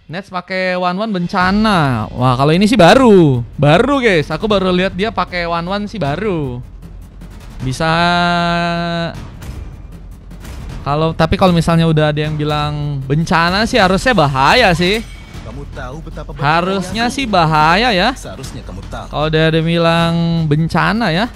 Nets pakai one bencana. Wah, kalau ini sih baru guys. Aku baru lihat dia pakai one sih baru. Bisa. Tapi kalau misalnya udah ada yang bilang bencana sih harusnya bahaya sih. Kamu tahu betapa harusnya sih bahaya ya. Seharusnya kamu tahu. Kalau udah ada yang bilang bencana ya.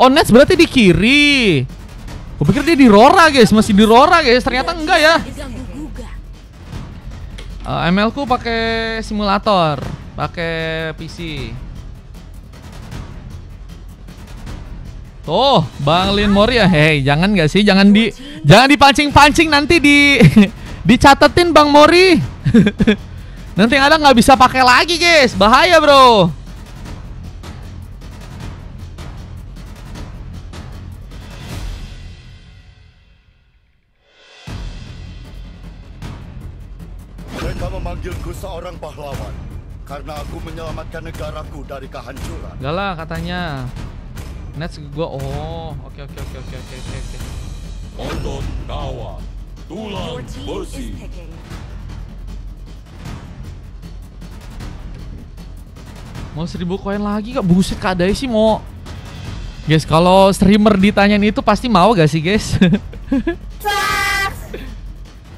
Oh, Nets berarti di kiri. Aku pikir dia di Rora guys, masih di Rora guys. Ternyata enggak ya. ML ku pakai simulator, pakai PC. Tuh, Bang Lin Mori ya. Hei, jangan nggak sih? Jangan dipancing-pancing nanti dicatetin Bang Mori. Nanti ada nggak bisa pakai lagi, guys. Bahaya, bro. Mereka memanggilku seorang pahlawan karena aku menyelamatkan negaraku dari kehancuran. Enggak lah katanya. Nets gua oke. Otot kawat, tulang besi. Mau 1000 koin lagi gak? Buset, Kak Dai sih mau. Guys, kalau streamer ditanyain itu pasti mau gak sih, guys?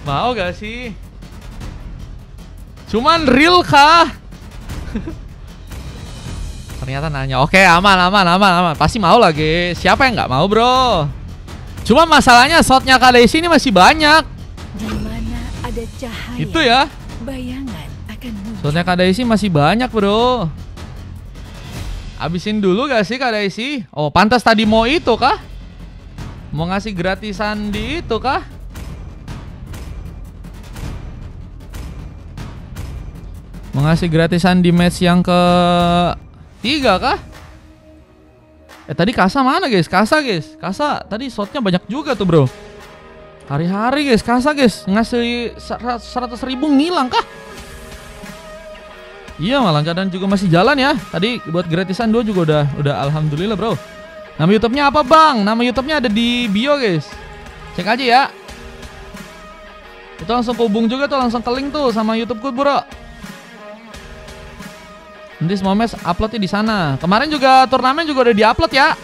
Mau gak sih? Cuman real kah? Ternyata nanya. Oke, aman. Pasti mau lah, guys. Siapa yang nggak mau, bro? Cuma masalahnya shotnya Kadaisi ini masih banyak. Di mana ada cahaya, itu ya. Bayangan akan muncul. Shotnya Kadaisi masih banyak, bro. Abisin dulu gak sih Kadaisi? Oh, pantas tadi mau itu kah? Mau ngasih gratisan di itu kah? Mengasih gratisan di match yang ke-3 kah? Tadi Kasa mana guys? Kasa tadi shotnya banyak juga tuh bro. Hari-hari guys, Kasa guys ngasih 100.000 ngilang kah? Iya, malah keadaan juga masih jalan ya. Tadi buat gratisan 2 juga udah alhamdulillah bro. Nama YouTube-nya apa bang? Nama YouTube-nya ada di bio guys. Cek aja ya. Itu langsung kehubung juga tuh, langsung ke link tuh sama YouTube-ku bro. Nanti semua match uploadnya di sana. Kemarin juga turnamen juga udah diupload ya.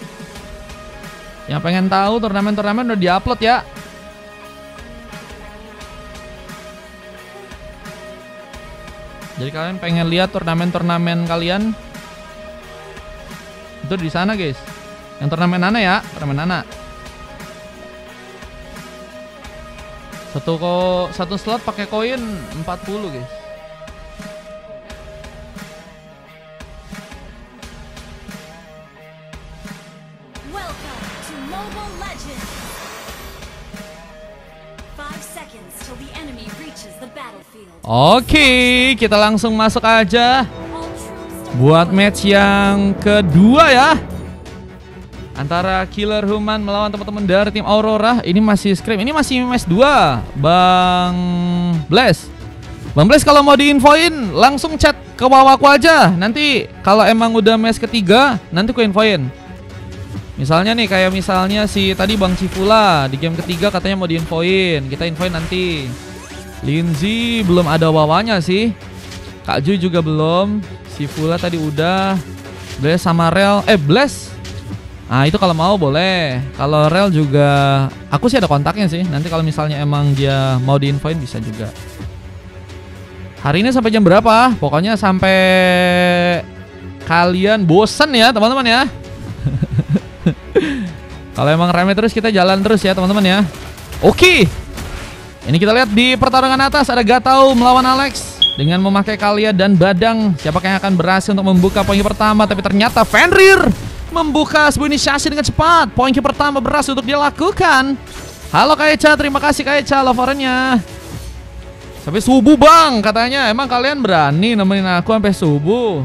Yang pengen tahu turnamen udah diupload ya. Jadi kalian pengen lihat turnamen kalian itu di sana guys. Yang turnamen Nana ya, turnamen Nana. Satu slot pakai koin 40 guys. Oke, kita langsung masuk aja buat match yang kedua ya. Antara Killer Human melawan teman-teman dari tim Aurora. Ini masih Scream, ini masih match 2. Bang Bless kalau mau diinfoin langsung chat ke wawaku aja. Nanti kalau emang udah match ketiga nanti ku infoin. Misalnya nih, kayak misalnya si tadi Bang Cifula di game ketiga katanya mau diinfoin, kita infoin nanti. Lindsay belum ada wawanya sih. Kak Ju juga belum. Si Fula tadi udah. Bless sama Rel. Bless. Nah itu kalau mau boleh. Kalau Rel juga aku sih ada kontaknya sih. Nanti kalau misalnya emang dia mau diinfoin bisa juga. Hari ini sampai jam berapa? Pokoknya sampai kalian bosen ya teman-teman ya. Kalau emang rame terus kita jalan terus ya teman-teman ya. Oke. Ini kita lihat di pertarungan atas ada Gatau melawan Alex dengan memakai Kalia dan Badang. Siapakah yang akan berhasil untuk membuka poin pertama? Tapi ternyata Fenrir membuka sebuah inisiasi dengan cepat. Poin pertama berhasil untuk dia lakukan. Halo Kaecha, terima kasih Kaecha laporannya. Sampai subuh bang katanya. Emang kalian berani nemenin aku sampai subuh?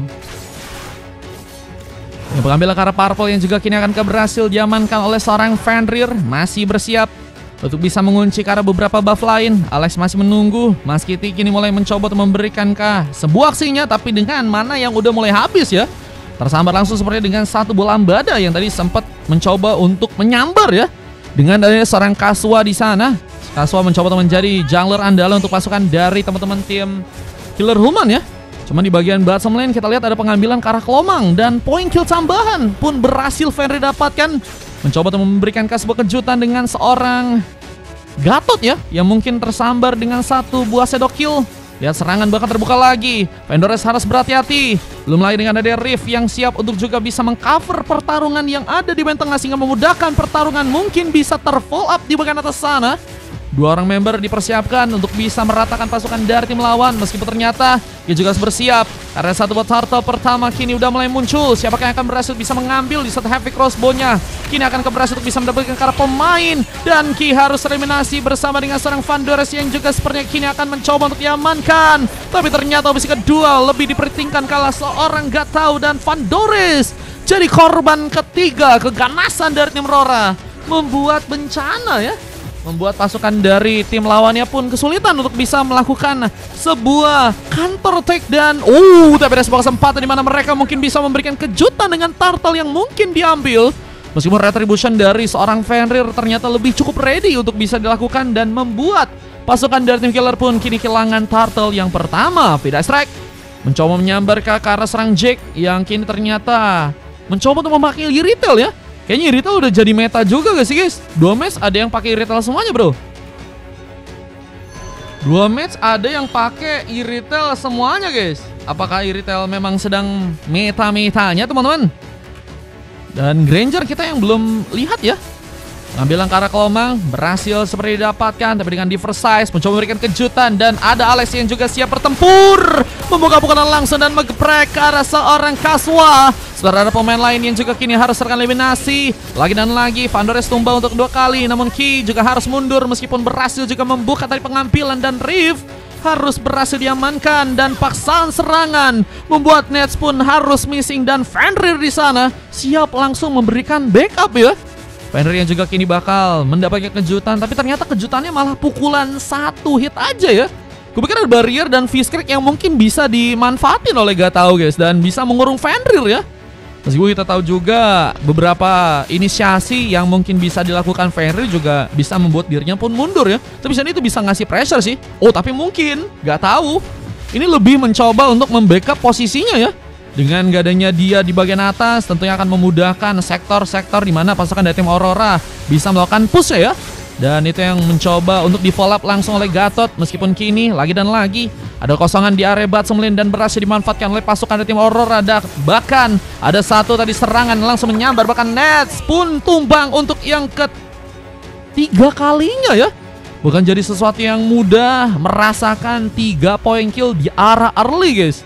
Yang pengambil karena Purple yang juga kini akan berhasil diamankan oleh seorang Fenrir. Masih bersiap untuk bisa mengunci ke arah beberapa buff lain. Alex masih menunggu. Mas Kitty kini mulai mencoba untuk memberikan sebuah aksinya, tapi dengan mana yang udah mulai habis ya. Tersambar langsung seperti dengan satu bola ambada yang tadi sempat mencoba untuk menyambar ya. Dengan adanya seorang Kaswa di sana. Kaswa mencoba untuk menjadi jungler andalan untuk pasukan dari teman-teman tim Killer Human ya. Cuma di bagian bottom lane kita lihat ada pengambilan ke arah Kelomang. Dan poin kill tambahan pun berhasil Fenrir dapatkan. Mencoba untuk memberikan sebuah kejutan dengan seorang Gatot ya, yang mungkin tersambar dengan satu buah shadow kill. Lihat serangan bakal terbuka lagi. Vendores harus berhati-hati. Belum lagi dengan ada Rift yang siap untuk juga bisa mengcover pertarungan yang ada di bagian tengah sehingga memudahkan pertarungan mungkin bisa terfollow up di bagian atas sana. Dua orang member dipersiapkan untuk bisa meratakan pasukan dari tim lawan. Meskipun ternyata dia juga harus bersiap karena satu buat turtle pertama kini udah mulai muncul. Siapakah yang akan berhasil bisa mengambil di satu heavy crossbow-nya. Kini akan berhasil untuk bisa mendapatkan ke arah pemain. Dan Ki harus eliminasi bersama dengan seorang Vandores yang juga sepertinya kini akan mencoba untuk diamankan. Tapi ternyata opsi kedua lebih dipertingkan kalah seorang gak tahu. Dan Vandores jadi korban ketiga keganasan dari tim Rora. Membuat bencana ya. Membuat pasukan dari tim lawannya pun kesulitan untuk bisa melakukan sebuah counter attack. Dan tapi ada sebuah kesempatan di mana mereka mungkin bisa memberikan kejutan dengan turtle yang mungkin diambil. Meskipun retribution dari seorang Fenrir ternyata lebih cukup ready untuk bisa dilakukan. Dan membuat pasukan dari tim Killer pun kini kehilangan turtle yang pertama. Vida Strike mencoba menyambar ke arah serang Jake yang kini ternyata mencoba untuk memakai retail ya. Kayaknya retail udah jadi meta juga gak sih guys? 2 match ada yang pakai retail semuanya bro. 2 match ada yang pakai retail semuanya guys. Apakah retail memang sedang meta-metanya teman-teman? Dan Granger kita yang belum lihat ya. Ngambil ke arah Kelomang, berhasil seperti didapatkan. Tapi dengan Diversize mencoba memberikan kejutan. Dan ada Alex yang juga siap bertempur. Membuka pukulan langsung dan menggeprek ke arah seorang Kaswa. Setelah ada pemain lain yang juga kini harus serkan eliminasi. Lagi dan lagi Vandores tumbang untuk 2 kali. Namun Ki juga harus mundur meskipun berhasil juga membuka tadi pengambilan. Dan Rift harus berhasil diamankan. Dan paksaan serangan membuat Nets pun harus missing. Dan Fenrir di sana siap langsung memberikan backup ya. Fenrir yang juga kini bakal mendapatkan kejutan. Tapi ternyata kejutannya malah pukulan 1 hit aja ya. Gue pikir ada barrier dan Fishcrack yang mungkin bisa dimanfaatin oleh gak tahu guys. Dan bisa mengurung Fenrir ya. Meskipun kita tahu juga beberapa inisiasi yang mungkin bisa dilakukan Fenrir juga bisa membuat dirinya pun mundur ya. Tapi sini itu bisa ngasih pressure sih. Tapi mungkin gak tahu. Ini lebih mencoba untuk membackup posisinya ya. Dengan gak adanya dia di bagian atas tentunya akan memudahkan sektor-sektor di mana pasukan dari tim Aurora bisa melakukan push ya. Dan itu yang mencoba untuk di follow up langsung oleh Gatot. Meskipun kini lagi dan lagi ada kosongan di area bottom lane dan berhasil dimanfaatkan oleh pasukan dari tim Aurora. Bahkan ada satu tadi serangan langsung menyambar. Bahkan Nets pun tumbang untuk yang ketiga kalinya ya. Bukan jadi sesuatu yang mudah merasakan 3 poin kill di arah early guys.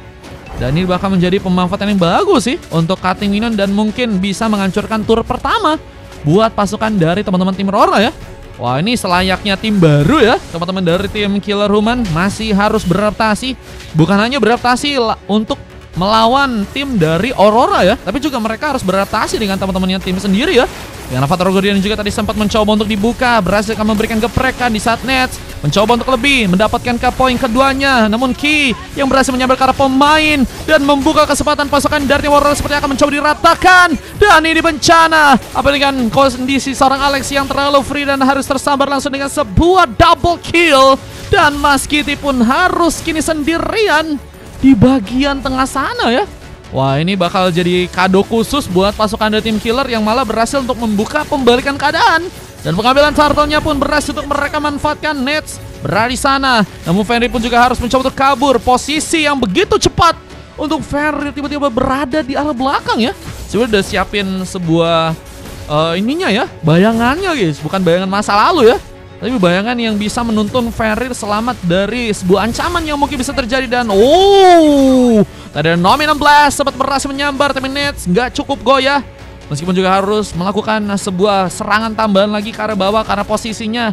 Dan ini bakal menjadi pemanfaatan yang bagus sih untuk cutting minion dan mungkin bisa menghancurkan tur pertama buat pasukan dari teman-teman tim Aurora ya. Wah ini selayaknya tim baru ya. Teman-teman dari tim Killer Human masih harus beradaptasi. Bukan hanya beradaptasi untuk melawan tim dari Aurora ya. Tapi juga mereka harus beradaptasi dengan teman-temannya tim sendiri ya. Yang Avatar Guardian juga tadi sempat mencoba untuk dibuka. Berhasil memberikan geprekan di saat Nets mencoba untuk lebih mendapatkan ke poin keduanya. Namun Ki yang berhasil menyambar ke arah pemain dan membuka kesempatan pasukan dari tim Aurora seperti akan mencoba diratakan. Dan ini bencana. Apa dengan kondisi seorang Alex yang terlalu free dan harus tersambar langsung dengan sebuah double kill. Dan Mas Kitty pun harus kini sendirian di bagian tengah sana ya. Wah ini bakal jadi kado khusus buat pasukan dari tim Killer yang malah berhasil untuk membuka pembalikan keadaan. Dan pengambilan turtle-nya pun berhasil untuk mereka manfaatkan. Nets berada di sana. Namun Fenrir pun juga harus mencoba untuk kabur. Posisi yang begitu cepat untuk Fenrir tiba-tiba berada di arah belakang ya. Sebenarnya udah siapin sebuah ininya ya, bayangannya guys. Bukan bayangan masa lalu ya. Tapi bayangan yang bisa menuntun Fenrir selamat dari sebuah ancaman yang mungkin bisa terjadi. Dan tadi ada Nominal Blast sempat berhasil menyambar. Tapi Nets nggak cukup goyah. Meskipun juga harus melakukan sebuah serangan tambahan lagi ke arah bawah. Karena posisinya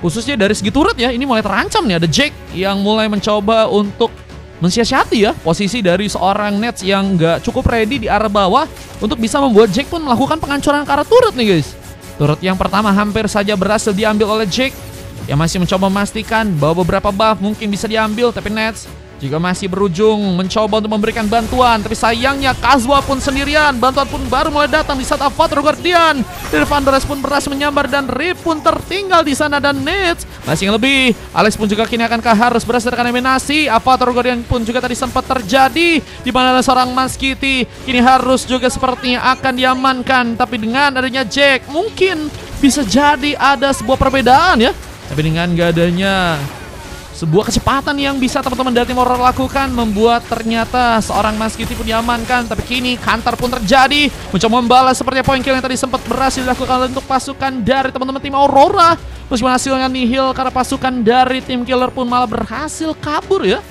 khususnya dari segi turret ya, ini mulai terancam nih. Ada Jake yang mulai mencoba untuk mensiasati ya posisi dari seorang Nets yang nggak cukup ready di arah bawah. Untuk bisa membuat Jake pun melakukan penghancuran ke arah turret nih guys. Turret yang pertama hampir saja berhasil diambil oleh Jake yang masih mencoba memastikan bahwa beberapa buff mungkin bisa diambil. Tapi Nets juga masih berujung mencoba untuk memberikan bantuan. Tapi sayangnya Kazuha pun sendirian. Bantuan pun baru mulai datang di saat Avatar Guardian dari Vandores pun berhasil menyambar dan Rip pun tertinggal di sana dan Nits masih yang lebih. Alex pun juga kini akankah harus berdasarkan eliminasi. Avatar Guardian pun juga tadi sempat terjadi di mana ada seorang Mas Kitty kini harus juga sepertinya akan diamankan. Tapi dengan adanya Jack mungkin bisa jadi ada sebuah perbedaan ya. Tapi dengan gak adanya sebuah kecepatan yang bisa teman-teman dari tim Aurora lakukan membuat ternyata seorang Mas Kitty pun diamankan. Tapi kini Kantar pun terjadi mencoba membalas seperti poin kill yang tadi sempat berhasil dilakukan untuk pasukan dari teman-teman tim Aurora. Meskipun hasilnya nihil karena pasukan dari tim Killer pun malah berhasil kabur ya.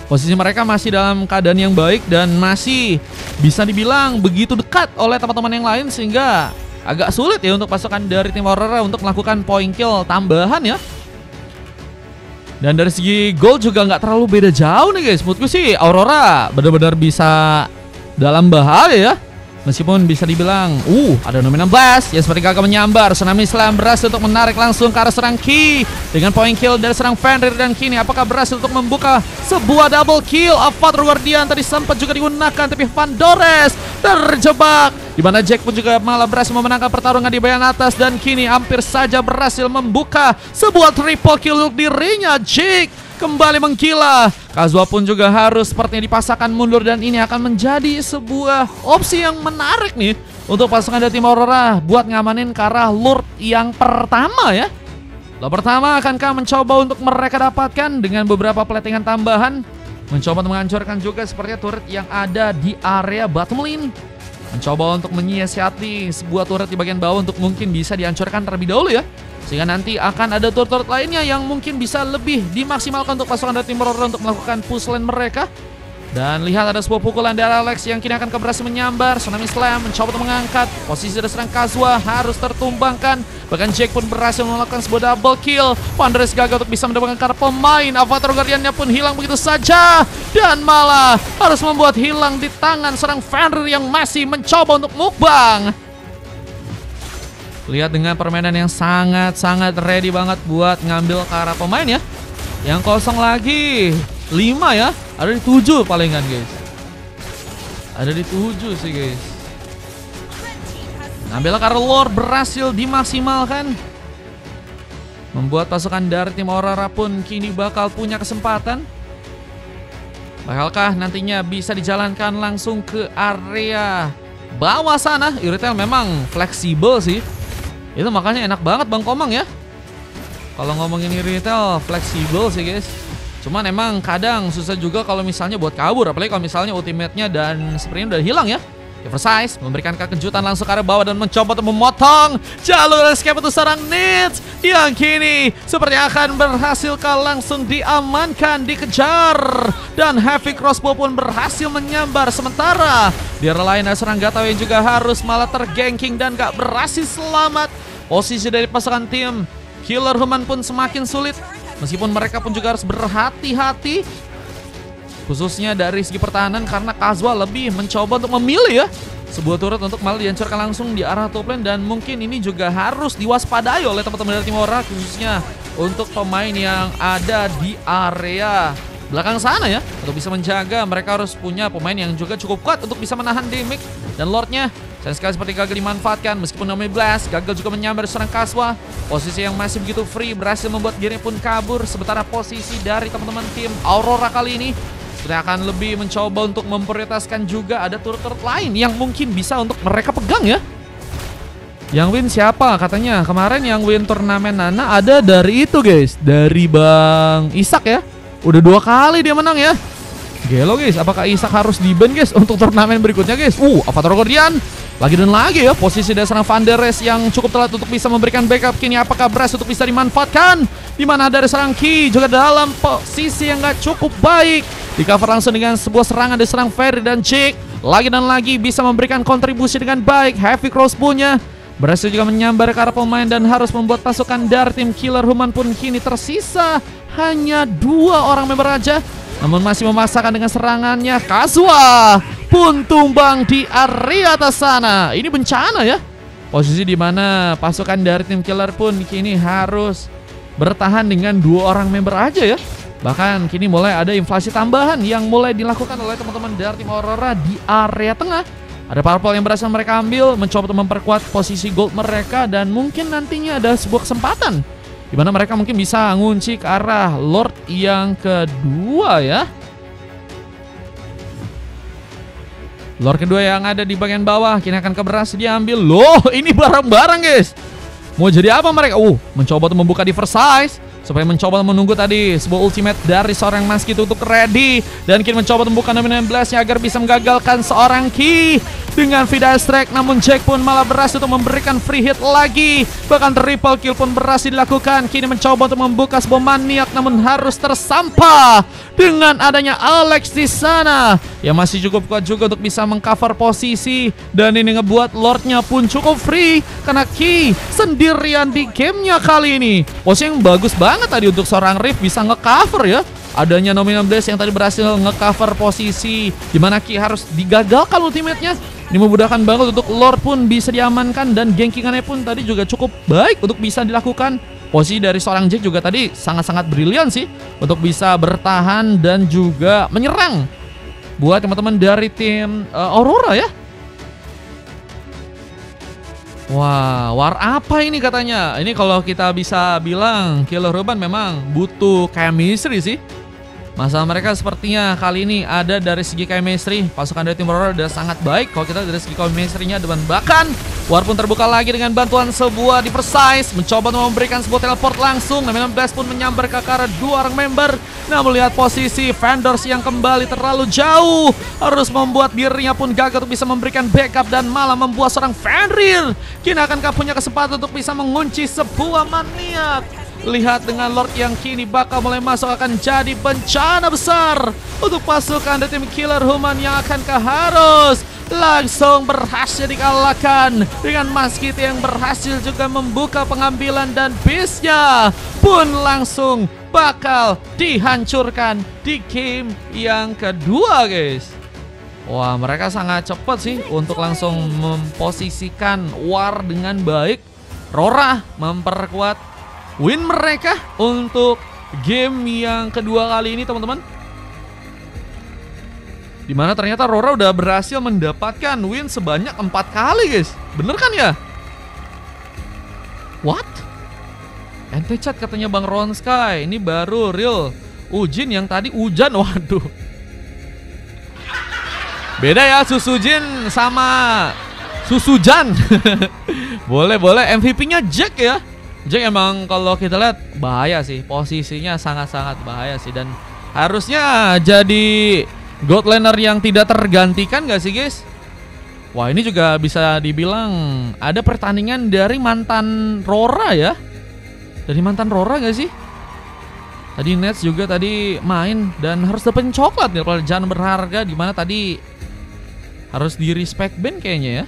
Posisi mereka masih dalam keadaan yang baik dan masih bisa dibilang begitu dekat oleh teman-teman yang lain sehingga agak sulit ya untuk pasukan dari tim Aurora untuk melakukan poin kill tambahan ya. Dan dari segi gold juga nggak terlalu beda jauh nih guys. Menurutku sih Aurora benar-benar bisa dalam bahaya ya. Meskipun bisa dibilang ada Nominal Blast yang seperti gagal menyambar. Tsunami Slam berhasil untuk menarik langsung ke arah serang Ki dengan point kill dari serang Fenrir. Dan kini apakah berhasil untuk membuka sebuah double kill. Avatar Guardian tadi sempat juga digunakan tapi Vandores terjebak, di mana Jack pun juga malah berhasil memenangkan pertarungan di bagian atas. Dan kini hampir saja berhasil membuka sebuah triple kill untuk dirinya. Jack kembali menggila. Kazuha pun juga harus sepertinya dipaksakan mundur dan ini akan menjadi sebuah opsi yang menarik nih untuk pasukan dari tim Aurora buat ngamanin ke arah Lord yang pertama ya. Lord pertama akankah mencoba untuk mereka dapatkan dengan beberapa platingan tambahan, mencoba untuk menghancurkan juga sepertinya turret yang ada di area bottom lane, mencoba untuk menyiasati sebuah turret di bagian bawah untuk mungkin bisa dihancurkan terlebih dahulu ya. Sehingga nanti akan ada turret lainnya yang mungkin bisa lebih dimaksimalkan untuk pasukan dari tim Aurora untuk melakukan push lane mereka. Dan lihat ada sebuah pukulan dari Alex yang kini akan berhasil menyambar. Tsunami Slam mencoba untuk mengangkat. Posisi dari serang Kazuha harus tertumbangkan. Bahkan Jack pun berhasil melakukan sebuah double kill. Vandores gagal untuk bisa mendapatkan karena pemain. Avatar Guardiannya pun hilang begitu saja. Dan malah harus membuat hilang di tangan serang Fenrir yang masih mencoba untuk mukbang. Lihat dengan permainan yang sangat-sangat ready banget buat ngambil ke arah pemain ya. Yang kosong lagi 5 ya. Ada di 7 palingan guys. Ada di 7 sih guys. Ngambil ke arah Lord berhasil dimaksimalkan. Membuat pasukan dari tim Aurora pun kini bakal punya kesempatan. Bakalkah nantinya bisa dijalankan langsung ke area bawah sana. Iritel memang fleksibel sih. Itu makanya enak banget Bang Komang ya. Kalau ngomongin retail fleksibel sih guys. Cuman emang kadang susah juga kalau misalnya buat kabur. Apalagi kalau misalnya ultimate-nya dan sprintnya udah hilang ya. Eversize memberikan kejutan langsung ke arah bawah dan mencoba untuk memotong jalur escape untuk serang Nits yang kini seperti akan berhasil langsung diamankan, dikejar. Dan Heavy Crossbow pun berhasil menyambar. Sementara di arah lain ada serang Gatau yang juga harus malah terganking dan gak berhasil selamat. Posisi dari pasukan tim Killer Human pun semakin sulit. Meskipun mereka pun juga harus berhati-hati, khususnya dari segi pertahanan karena Kazuha lebih mencoba untuk memilih ya sebuah turret untuk malah dihancurkan langsung di arah top lane. Dan mungkin ini juga harus diwaspadai oleh teman-teman dari tim Aurora, khususnya untuk pemain yang ada di area belakang sana ya. Untuk bisa menjaga mereka harus punya pemain yang juga cukup kuat untuk bisa menahan damage. Dan Lordnya sayang sekali seperti gagal dimanfaatkan. Meskipun Nominal Blast gagal juga menyambar serang Kazuha. Posisi yang masih begitu free berhasil membuat dirinya pun kabur. Sementara posisi dari teman-teman tim Aurora kali ini kita akan lebih mencoba untuk memprioritaskan juga ada turret-turret lain yang mungkin bisa untuk mereka pegang ya. Yang win siapa? Katanya kemarin yang win turnamen Nana ada dari itu guys, dari Bang Isak ya. Udah 2 kali dia menang ya. Gelo guys, apakah Isak harus di-ban guys untuk turnamen berikutnya guys? Avatar Guardian lagi dan lagi ya. Posisi dari serang Vandores yang cukup telat untuk bisa memberikan backup. Kini apakah berhasil untuk bisa dimanfaatkan? Dimana dari serang Ki juga dalam posisi yang gak cukup baik. Di cover langsung dengan sebuah serangan dari serang Ferry dan Jake. Lagi dan lagi bisa memberikan kontribusi dengan baik. Heavy Crossbow-nya berhasil juga menyambar ke arah pemain dan harus membuat pasukan dari tim Killer Human pun kini tersisa hanya 2 orang member aja. Namun masih memaksakan dengan serangannya. Kazuha pun tumbang di area atas sana. Ini bencana ya. Posisi di mana pasukan dari tim Killer pun kini harus bertahan dengan 2 orang member aja ya. Bahkan kini mulai ada inflasi tambahan yang mulai dilakukan oleh teman-teman dari tim Aurora di area tengah. Ada purple yang berhasil mereka ambil, mencoba untuk memperkuat posisi gold mereka, dan mungkin nantinya ada sebuah kesempatan di mana mereka mungkin bisa ngunci ke arah Lord yang kedua ya. Lord kedua yang ada di bagian bawah kini akan berhasil diambil. Loh, ini barang-barang guys. Mau jadi apa mereka? Mencoba untuk membuka Diversize supaya mencoba menunggu tadi sebuah ultimate dari seorang Maski untuk ready, dan kini mencoba membuka Dominant Blast-nya agar bisa menggagalkan seorang Ki dengan Vida Strike. Namun Jack pun malah berhasil untuk memberikan free hit lagi, bahkan triple kill pun berhasil dilakukan. Kini mencoba untuk membuka sebuah maniak, namun harus tersampah dengan adanya Alex di sana yang masih cukup kuat juga untuk bisa mengcover posisi, dan ini ngebuat Lordnya pun cukup free karena Ki sendirian di gamenya kali ini. Posisi yang bagus banget tadi untuk seorang Rift bisa ngecover ya. Adanya Dominant Blast yang tadi berhasil ngecover posisi dimana Ki harus digagalkan ultimate-nya. Ini memudahkan banget untuk Lord pun bisa diamankan, dan gankingannya pun tadi juga cukup baik untuk bisa dilakukan. Posisi dari seorang Jack juga tadi sangat-sangat brilian sih untuk bisa bertahan dan juga menyerang buat teman-teman dari tim Aurora ya. Wah, war apa ini katanya? Ini kalau kita bisa bilang Killer Human memang butuh chemistry sih. Masalah mereka sepertinya kali ini ada dari segi chemistry. Pasukan dari tim Aurora udah sangat baik. Kalau kita dari segi chemistry-nya, dan bahkan war pun terbuka lagi dengan bantuan sebuah Diversize, mencoba untuk memberikan sebuah teleport langsung. Dominant Blast pun menyambar ke arah dua orang member. Namun lihat posisi Vendors yang kembali terlalu jauh, harus membuat dirinya pun gagal untuk bisa memberikan backup, dan malah membuat seorang Fenrir kini akankah punya kesempatan untuk bisa mengunci sebuah maniak. Lihat dengan Lord yang kini bakal mulai masuk akan jadi bencana besar untuk pasukan dari tim Killer Human yang akankah harus langsung berhasil dikalahkan dengan Maski yang berhasil juga membuka pengambilan, dan beast-nya pun langsung bakal dihancurkan di game yang kedua guys. Wah, mereka sangat cepat sih untuk langsung memposisikan war dengan baik. Aurora memperkuat win mereka untuk game yang kedua kali ini teman-teman, dimana ternyata Aurora udah berhasil mendapatkan win sebanyak 4 kali guys. Bener kan ya? What? Ente chat katanya Bang Ron Sky. Ini baru real Ujin, yang tadi hujan. Waduh, beda ya susu Jin sama susu Jan. Boleh MVP-nya Jack ya. Jack emang kalau kita lihat bahaya sih, posisinya sangat-sangat bahaya sih, dan harusnya jadi God laner yang tidak tergantikan gak sih guys? Wah, ini juga bisa dibilang ada pertandingan dari mantan Aurora ya. Dari mantan Aurora gak sih? Tadi Nets juga tadi main dan harus dapetin coklat nih pelajaran berharga, dimana tadi harus di respect band kayaknya ya.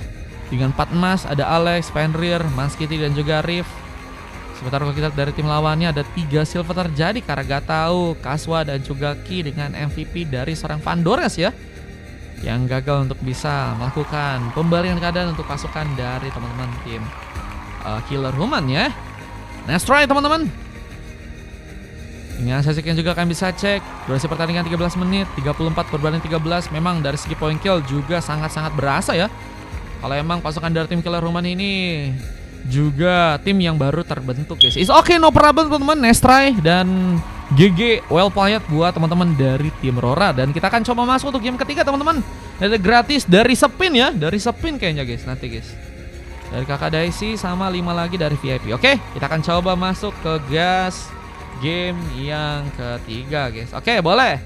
Dengan 4 emas ada Alex, Fenrir, Maskity dan juga Rift. Sementara kalau kita dari tim lawannya ada 3 silver terjadi, Karagatau, Kaswa dan juga Ki dengan MVP dari seorang Vandores ya, yang gagal untuk bisa melakukan pembalikan keadaan untuk pasukan dari teman-teman tim Killer Human ya. Nice try teman-teman. Ini asasiknya juga kalian bisa cek durasi pertandingan 13 menit 34 berbanding 13. Memang dari segi point kill juga sangat-sangat berasa ya. Kalau emang pasukan dari tim Killer Human ini juga tim yang baru terbentuk guys. It's okay, no problem teman-teman. Nice try dan GG well played buat teman-teman dari tim Aurora. Dan kita akan coba masuk untuk game ketiga teman-teman. Ada gratis dari Spin ya, dari Spin kayaknya guys nanti guys. Dari Kakak Daisy sama 5 lagi dari VIP. Oke, kita akan coba masuk ke gas game yang ketiga guys. Oke, boleh.